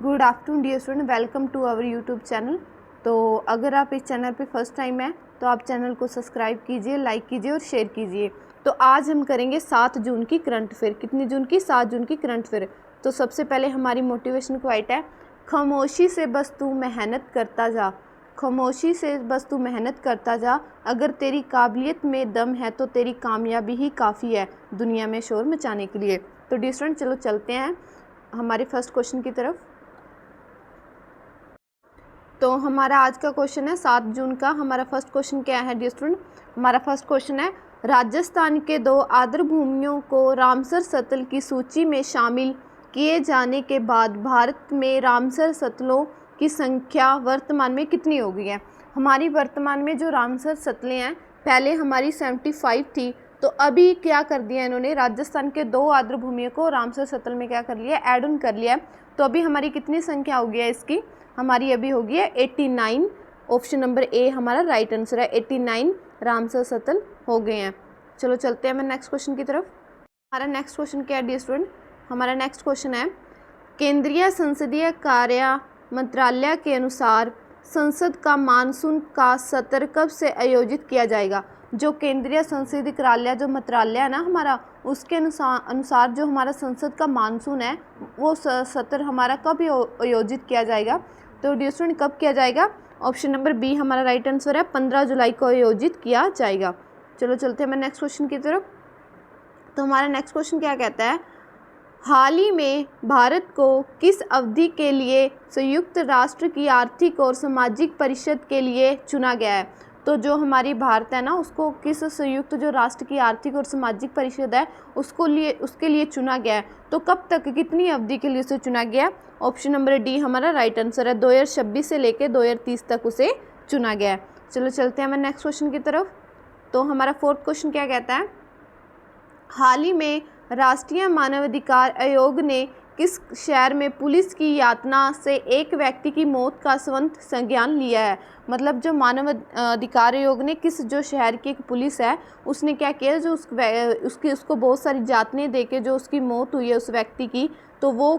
Good afternoon dear student, welcome to our YouTube channel. तो अगर आप इस चैनल पे फर्स्ट टाइम हैं तो आप चैनल को सब्सक्राइब कीजिए, लाइक कीजिए और शेयर कीजिए। तो आज हम करेंगे 7 जून की करंट अफेयर। कितनी जून की? 7 जून की करंट अफेयर। तो सबसे पहले हमारी मोटिवेशन क्वाइट है, खामोशी से बस तू मेहनत करता जा। खामोशी से बस तू मेहनत करता जा, अगर तेरी काबिलियत में दम है तो तेरी कामयाबी ही काफ़ी है दुनिया में शोर मचाने के लिए। तो डियर स्टूडेंट, चलो चलते हैं हमारे फर्स्ट क्वेश्चन की तरफ। तो हमारा आज का क्वेश्चन है 7 जून का। हमारा फर्स्ट क्वेश्चन क्या है डियर स्टूडेंट? हमारा फर्स्ट क्वेश्चन है, राजस्थान के 2 आर्द्र भूमियों को रामसर सतल की सूची में शामिल किए जाने के बाद भारत में रामसर सतलों की संख्या वर्तमान में कितनी हो गई है? हमारी वर्तमान में जो रामसर सतलें हैं, पहले हमारी 75 थी, तो अभी क्या कर दिया इन्होंने, राजस्थान के 2 आर्द्र भूमियों को रामसर सतल में क्या कर लिया, ऐड ऑन कर लिया। तो अभी हमारी कितनी संख्या हो गई है इसकी? हमारी अभी हो गई है 89। ऑप्शन नंबर ए हमारा राइट आंसर है। 89 रामसर सतल हो गए हैं। चलो चलते हैं मैं नेक्स्ट क्वेश्चन की तरफ। हमारा नेक्स्ट क्वेश्चन क्या है डियर स्टूडेंट? हमारा नेक्स्ट क्वेश्चन है, केंद्रीय संसदीय कार्य मंत्रालय के अनुसार संसद का मानसून का सत्र कब से आयोजित किया जाएगा? जो केंद्रीय संसदीय कार्यालय जो मंत्रालय है ना हमारा, उसके अनुसार जो हमारा संसद का मानसून है वो सत्र हमारा कब आयोजित किया जाएगा? तो डियर स्टूडेंट, कब किया जाएगा? ऑप्शन नंबर बी हमारा राइट आंसर है, 15 जुलाई को आयोजित किया जाएगा। चलो चलते हैं मैं नेक्स्ट क्वेश्चन की तरफ। तो हमारा नेक्स्ट क्वेश्चन क्या कहता है, हाल ही में भारत को किस अवधि के लिए संयुक्त राष्ट्र की आर्थिक और सामाजिक परिषद के लिए चुना गया है? तो जो हमारी भारत है ना, उसको किस संयुक्त जो राष्ट्र की आर्थिक और सामाजिक परिषद है उसके लिए चुना गया है? तो कब तक, कितनी अवधि के लिए उसे चुना गया? ऑप्शन नंबर डी हमारा राइट आंसर है, 2026 से लेकर 2030 तक उसे चुना गया है। चलो चलते हैं मैं नेक्स्ट क्वेश्चन की तरफ। तो हमारा फोर्थ क्वेश्चन क्या कहता है, हाल ही में राष्ट्रीय मानवाधिकार आयोग ने किस शहर में पुलिस की यातना से एक व्यक्ति की मौत का स्वतः संज्ञान लिया है? मतलब जो मानव अधिकार आयोग ने किस जो शहर की एक पुलिस है उसने क्या किया, जो उसको बहुत सारी यातनाएं देके जो उसकी मौत हुई है उस व्यक्ति की, तो वो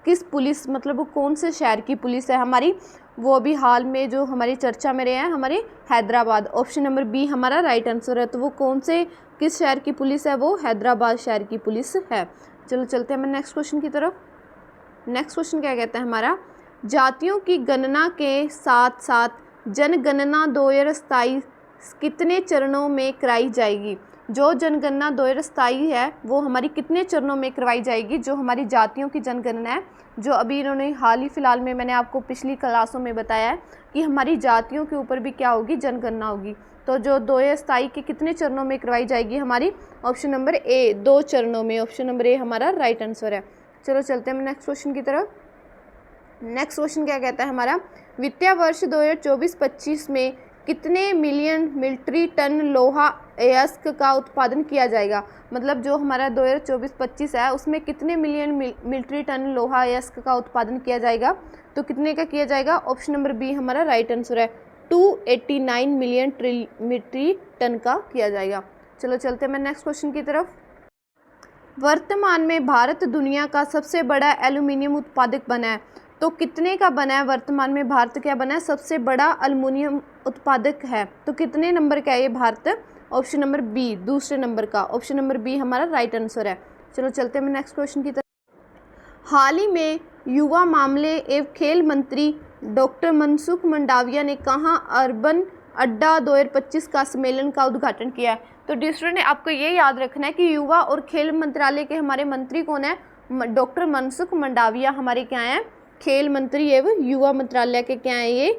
किस पुलिस, मतलब वो कौन से शहर की पुलिस है हमारी? वो अभी हाल में जो हमारी चर्चा में रहे हैं हमारे हैदराबाद। ऑप्शन नंबर बी हमारा राइट आंसर है। तो वो कौन से किस शहर की पुलिस है? वो हैदराबाद शहर की पुलिस है। चलो चलते हैं मैं नेक्स्ट क्वेश्चन की तरफ। नेक्स्ट क्वेश्चन क्या कहता है हमारा, जातियों की गणना के साथ साथ जनगणना 2027 कितने चरणों में कराई जाएगी? जो जनगणना 2027 है वो हमारी कितने चरणों में करवाई जाएगी? जो हमारी जातियों की जनगणना है, जो अभी इन्होंने हाल ही फिलहाल में, मैंने आपको पिछली क्लासों में बताया है कि हमारी जातियों के ऊपर भी क्या होगी, जनगणना होगी। तो जो 2027 के कितने चरणों में करवाई जाएगी हमारी? ऑप्शन नंबर ए 2 चरणों में। ऑप्शन नंबर ए हमारा राइट आंसर है। चलो चलते हैं नेक्स्ट क्वेश्चन की तरफ। नेक्स्ट क्वेश्चन क्या कहता है हमारा, वित्तीय वर्ष 2024-25 में कितने मिलियन मिलिट्री टन लोहा अयस्क का उत्पादन किया जाएगा? मतलब जो हमारा 2024-25 है उसमें कितने मिलियन मिलिट्री टन लोहा अयस्क का उत्पादन किया जाएगा? तो कितने का किया जाएगा? ऑप्शन नंबर बी हमारा राइट आंसर है, 289 मिलियन मिलिट्री टन का किया जाएगा। चलो चलते हैं मैं नेक्स्ट क्वेश्चन की तरफ। वर्तमान में भारत दुनिया का सबसे बड़ा एल्यूमिनियम उत्पादक बना है, तो कितने का बना है? वर्तमान में भारत क्या बना है? सबसे बड़ा एल्यूमिनियम उत्पादक है। तो कितने नंबर का है ये भारत? ऑप्शन नंबर बी दूसरे नंबर का। ऑप्शन नंबर बी हमारा राइट आंसर है। चलो चलते हैं नेक्स्ट क्वेश्चन की तरफ। हाल ही में युवा मामले एवं खेल मंत्री डॉक्टर मनसुख मंडाविया ने कहाँ अर्बन अड्डा 2025 का सम्मेलन का उद्घाटन किया है? तो डियर स्टूडेंट, आपको ये याद रखना है कि युवा और खेल मंत्रालय के हमारे मंत्री कौन है? डॉक्टर मनसुख मंडाविया हमारे क्या हैं? खेल मंत्री एवं युवा मंत्रालय के क्या है, ये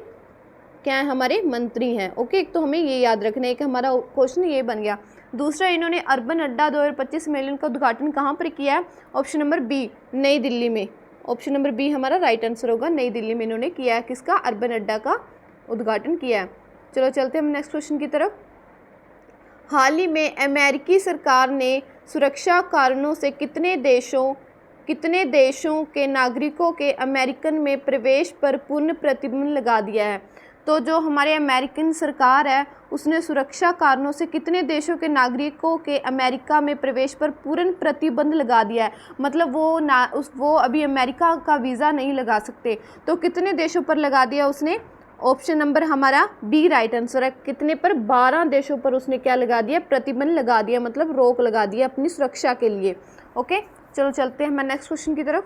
क्या है हमारे मंत्री हैं। ओके, तो हमें ये याद रखना है कि हमारा क्वेश्चन ये बन गया। दूसरा, इन्होंने अर्बन अड्डा 2025 सम्मेलन का उद्घाटन कहाँ पर किया है? ऑप्शन नंबर बी नई दिल्ली में। ऑप्शन नंबर बी हमारा राइट आंसर होगा, नई दिल्ली में इन्होंने किया है। किसका? अर्बन अड्डा का उद्घाटन किया है। चलो चलते हैं हम नेक्स्ट क्वेश्चन की तरफ। हाल ही में अमेरिकी सरकार ने सुरक्षा कारणों से कितने देशों के नागरिकों के अमेरिकन में प्रवेश पर पूर्ण प्रतिबंध लगा दिया है? तो जो हमारे अमेरिकन सरकार है उसने सुरक्षा कारणों से कितने देशों के नागरिकों के अमेरिका में प्रवेश पर पूर्ण प्रतिबंध लगा दिया है। मतलब वो अभी अमेरिका का वीज़ा नहीं लगा सकते। तो कितने देशों पर लगा दिया उसने? ऑप्शन नंबर हमारा बी राइट आंसर है। कितने पर? 12 देशों पर उसने क्या लगा दिया? प्रतिबंध लगा दिया, मतलब रोक लगा दिया अपनी सुरक्षा के लिए। ओके, चलो चलते हैं हमारे नेक्स्ट क्वेश्चन की तरफ।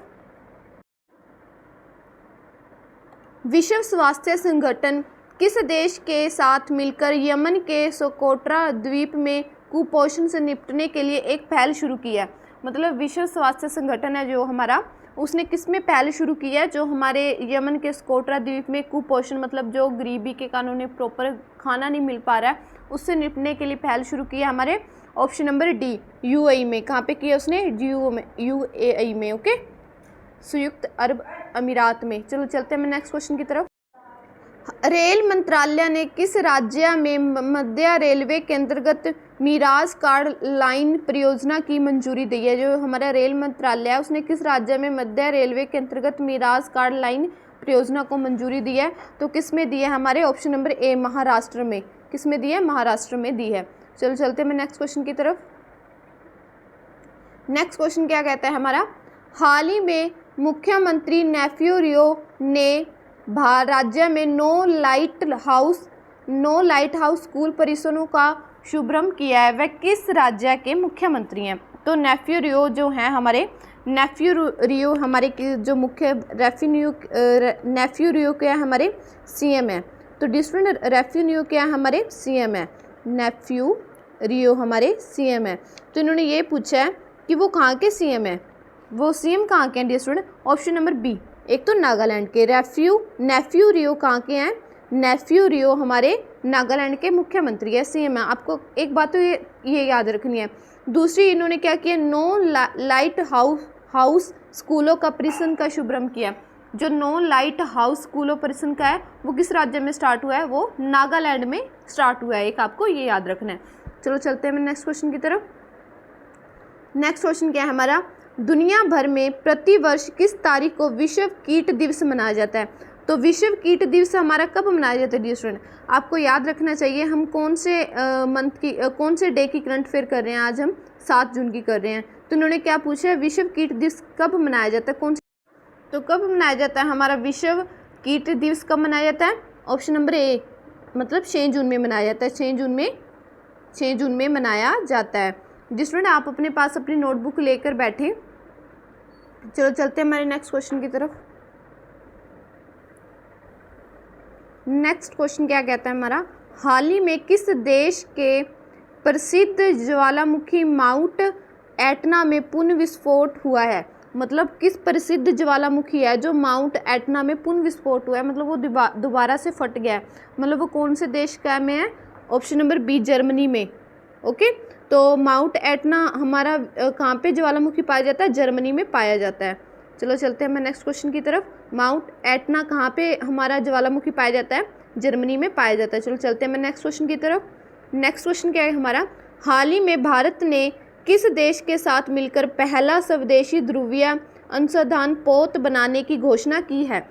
विश्व स्वास्थ्य संगठन किस देश के साथ मिलकर यमन के सोकोट्रा द्वीप में कुपोषण से निपटने के लिए एक पहल शुरू की है? मतलब विश्व स्वास्थ्य संगठन है जो हमारा, उसने किस में पहल शुरू की है? जो हमारे यमन के सोकोट्रा द्वीप में कुपोषण, मतलब जो गरीबी के कारण उन्हें प्रॉपर खाना नहीं मिल पा रहा है, उससे निपटने के लिए पहल शुरू की है हमारे ऑप्शन नंबर डी, यूएई में। कहाँ पे किया उसने? यूएई में। ओके, संयुक्त अरब अमीरात में। चलो चलते हैं नेक्स्ट क्वेश्चन की तरफ। रेल मंत्रालय ने किस राज्य में मध्य रेलवे के अंतर्गत मिराज कार्ड लाइन परियोजना की मंजूरी दी है? जो हमारा रेल मंत्रालय है उसने किस राज्य में मध्य रेलवे के अंतर्गत मिराज कार्ड लाइन परियोजना को मंजूरी दी है? तो किस में दी है? हमारे ऑप्शन नंबर ए, महाराष्ट्र में। किस में दी है? महाराष्ट्र में दी है। चलो चलते हैं नेक्स्ट क्वेश्चन की तरफ। नेक्स्ट क्वेश्चन क्या कहता है हमारा? हाल ही में मुख्यमंत्री नेफ्यू रियो ने राज्य में 9 लाइट हाउस स्कूल परिसरों का शुभारंभ किया है। वह किस राज्य के मुख्यमंत्री हैं? तो नेफ्यू रियो जो हैं हमारे, नेफ्यू रियो हमारे जो मुख्य नेफ्यू रियो क्या है? हमारे सीएम है। तो डिस्ट्रिक्ट नेफ्यू रियो क्या है? हमारे सीएम है। नेफ्यू रियो हमारे सीएम है। तो इन्होंने ये पूछा है कि वो कहाँ के सीएम है? वो सीएम कहाँ के हैं डिस्ट्रिक्ट? ऑप्शन नंबर बी, एक तो नागालैंड के। नेफ्यू रियो कहाँ के हैं? नेफ्यू रियो हमारे नागालैंड के मुख्यमंत्री है, सीएम है। आपको एक बात तो ये याद रखनी है। दूसरी, इन्होंने क्या किया? 9 लाइट हाउस स्कूलों का परिसर का शुभारंभ किया। जो 9 लाइट हाउस स्कूलों परिसर का है वो किस राज्य में स्टार्ट हुआ है? वो नागालैंड में स्टार्ट हुआ है। एक आपको ये याद रखना है। चलो चलते हैं नेक्स्ट क्वेश्चन की तरफ। नेक्स्ट क्वेश्चन क्या है हमारा? दुनिया भर में प्रतिवर्ष किस तारीख को विश्व कीट दिवस मनाया जाता है? तो विश्व कीट दिवस हमारा कब मनाया जाता है डियर स्टूडेंट? आपको याद रखना चाहिए हम कौन से मंथ की कौन से डे की करंट अफेयर कर रहे हैं। आज हम 7 जून की कर रहे हैं। तो उन्होंने क्या पूछा है? विश्व कीट दिवस कब मनाया जाता है? कौन से? तो कब मनाया जाता है हमारा विश्व कीट दिवस? कब मनाया जाता है? ऑप्शन नंबर ए, मतलब 6 जून में मनाया जाता है। 6 जून में मनाया जाता है। जिस स्टूडेंट आप अपने पास अपनी नोटबुक लेकर बैठें। चलो चलते हैं हमारे नेक्स्ट क्वेश्चन की तरफ। नेक्स्ट क्वेश्चन क्या कहता है हमारा? हाल ही में किस देश के प्रसिद्ध ज्वालामुखी माउंट एटना में पुनः विस्फोट हुआ है? मतलब किस प्रसिद्ध ज्वालामुखी है जो माउंट एटना में पुनः विस्फोट हुआ है? मतलब वो दोबारा से फट गया है। मतलब वो कौन से देश का में है? ऑप्शन नंबर बी, जर्मनी में। ओके, तो माउंट एटना हमारा कहाँ पे ज्वालामुखी पाया जाता है? जर्मनी में पाया जाता है। चलो चलते हैं मैं नेक्स्ट क्वेश्चन की तरफ। माउंट एटना कहाँ पे हमारा ज्वालामुखी पाया जाता है? जर्मनी में पाया जाता है। चलो चलते हैं मैं नेक्स्ट क्वेश्चन की तरफ। नेक्स्ट क्वेश्चन क्या है हमारा? हाल ही में भारत ने किस देश के साथ मिलकर पहला स्वदेशी ध्रुवीय अनुसंधान पोत बनाने की घोषणा की है?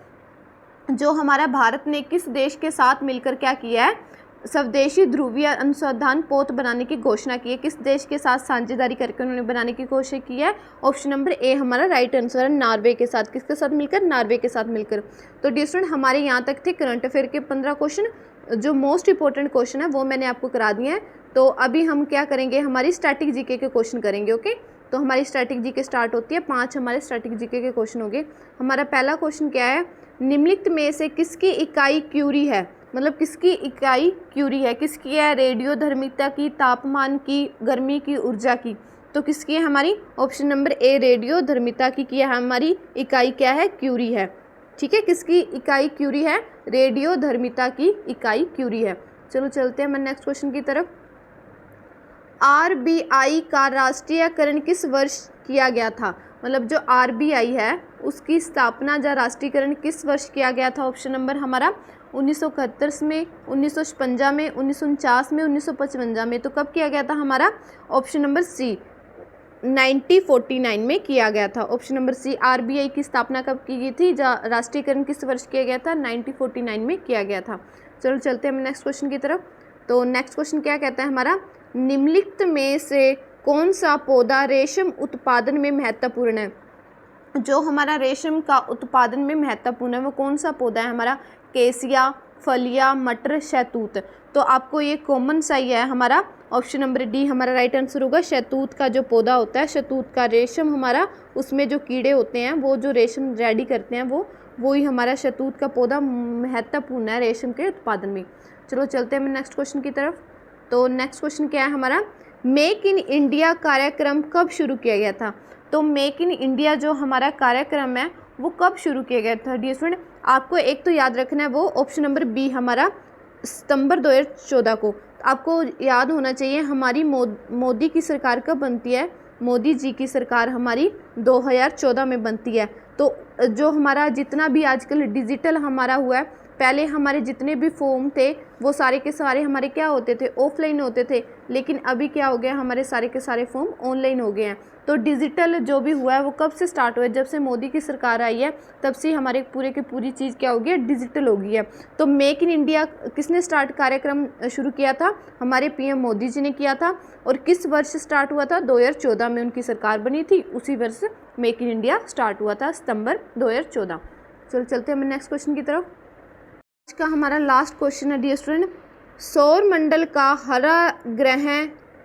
जो हमारा भारत ने किस देश के साथ मिलकर क्या किया है? स्वदेशी ध्रुवीय अनुसंधान पोत बनाने की घोषणा की है। किस देश के साथ साझेदारी करके उन्होंने बनाने की कोशिश की है? ऑप्शन नंबर ए हमारा राइट आंसर है, नॉर्वे के साथ। किसके साथ मिलकर? नॉर्वे के साथ मिलकर। तो डियर स्टूडेंट हमारे यहाँ तक थे करंट अफेयर के 15 क्वेश्चन। जो मोस्ट इंपॉर्टेंट क्वेश्चन है वो मैंने आपको करा दिए हैं। तो अभी हम क्या करेंगे? हमारी स्टैटिक जीके के क्वेश्चन करेंगे। ओके, तो हमारी स्टैटिक जीके स्टार्ट होती है। 5 हमारे स्टैटिक जीके के क्वेश्चन हो गए। हमारा पहला क्वेश्चन क्या है? निम्नलिखित में से किसकी इकाई क्यूरी है? मतलब किसकी इकाई क्यूरी है? किसकी है? रेडियोधर्मिता की, तापमान की, गर्मी की, ऊर्जा की। तो किसकी है हमारी? ऑप्शन नंबर ए, रेडियोधर्मिता की है हमारी इकाई क्या है? क्यूरी है। ठीक है, किसकी इकाई क्यूरी है? रेडियोधर्मिता की इकाई क्यूरी है। चलो चलते हैं मैं नेक्स्ट क्वेश्चन की तरफ। आरबीआई का राष्ट्रीयकरण किस वर्ष किया गया था? मतलब जो आरबीआई है उसकी स्थापना या राष्ट्रीयकरण किस वर्ष किया गया था? ऑप्शन नंबर हमारा 1971 में, 1956 में, 1949 में, 1955 में। तो कब किया गया था हमारा? ऑप्शन नंबर सी, 1949 में किया गया था। ऑप्शन नंबर सी, आरबीआई की स्थापना कब की गई थी? राष्ट्रीयकरण किस वर्ष किया गया था? 1949 में किया गया था। चलो चलते हैं हम नेक्स्ट क्वेश्चन की तरफ। तो नेक्स्ट क्वेश्चन क्या कहता है हमारा, निम्नलिखित में से कौन सा पौधा रेशम उत्पादन में महत्वपूर्ण है। जो हमारा रेशम का उत्पादन में महत्वपूर्ण है वो कौन सा पौधा है हमारा, केसिया, फलिया, मटर, शहतूत। तो आपको ये कॉमन सा ही है हमारा ऑप्शन नंबर डी हमारा राइट आंसर होगा। शहतूत का जो पौधा होता है, शहतूत का रेशम हमारा, उसमें जो कीड़े होते हैं वो जो रेशम रेडी करते हैं वो ही हमारा शहतूत का पौधा महत्वपूर्ण है रेशम के उत्पादन में। चलो चलते हैं हम नेक्स्ट क्वेश्चन की तरफ। तो नेक्स्ट क्वेश्चन क्या है हमारा, मेक इन इंडिया कार्यक्रम कब शुरू किया गया था। तो मेक इन इंडिया जो हमारा कार्यक्रम है वो कब शुरू किया गया था डियर स्टूडेंट। आपको एक तो याद रखना है, वो ऑप्शन नंबर बी हमारा सितंबर 2014 को। आपको याद होना चाहिए हमारी मोदी की सरकार कब बनती है, मोदी जी की सरकार हमारी 2014 में बनती है। तो जो हमारा जितना भी आजकल डिजिटल हमारा हुआ है, पहले हमारे जितने भी फॉर्म थे वो सारे के सारे हमारे क्या होते थे, ऑफलाइन होते थे, लेकिन अभी क्या हो गया, हमारे सारे के सारे फॉर्म ऑनलाइन हो गए हैं। तो डिजिटल जो भी हुआ है वो कब से स्टार्ट हुआ है, जब से मोदी की सरकार आई है तब से हमारे पूरे की पूरी चीज़ क्या हो गई है, डिजिटल हो गई है। तो मेक इन इंडिया किसने स्टार्ट कार्यक्रम शुरू किया था, हमारे पीएम मोदी जी ने किया था। और किस वर्ष स्टार्ट हुआ था, 2014 में उनकी सरकार बनी थी, उसी वर्ष मेक इन इंडिया स्टार्ट हुआ था, सितंबर 2014। चलो चलते हैं हम नेक्स्ट क्वेश्चन की तरफ। आज का हमारा लास्ट क्वेश्चन है डियर स्टूडेंट, सौर मंडल का हरा ग्रह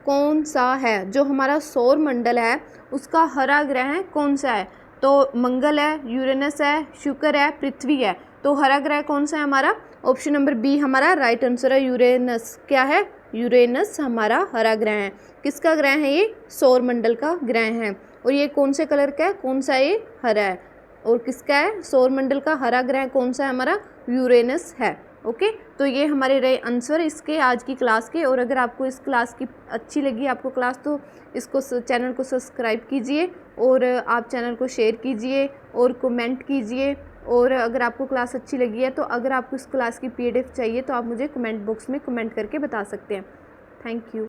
कौन सा है। जो हमारा सौर मंडल है उसका हरा ग्रह कौन सा है। तो मंगल है, यूरेनस है, शुक्र है, पृथ्वी है। तो हरा ग्रह कौन सा है हमारा, ऑप्शन नंबर बी हमारा राइट आंसर है, यूरेनस। क्या है, यूरेनस हमारा हरा ग्रह है। किसका ग्रह है ये, सौर मंडल का ग्रह है। और ये कौन से कलर का है, कौन सा, ये हरा है। और किसका है, सौर मंडल का हरा ग्रह कौन सा है हमारा, यूरेनस है। ओके, तो ये हमारे रहे आंसर इसके आज की क्लास के। और अगर आपको इस क्लास की अच्छी लगी आपको क्लास, तो इसको चैनल को सब्सक्राइब कीजिए और आप चैनल को शेयर कीजिए और कमेंट कीजिए। और अगर आपको क्लास अच्छी लगी है तो अगर आपको इस क्लास की PDF चाहिए तो आप मुझे कमेंट बॉक्स में कमेंट करके बता सकते हैं। Thank you.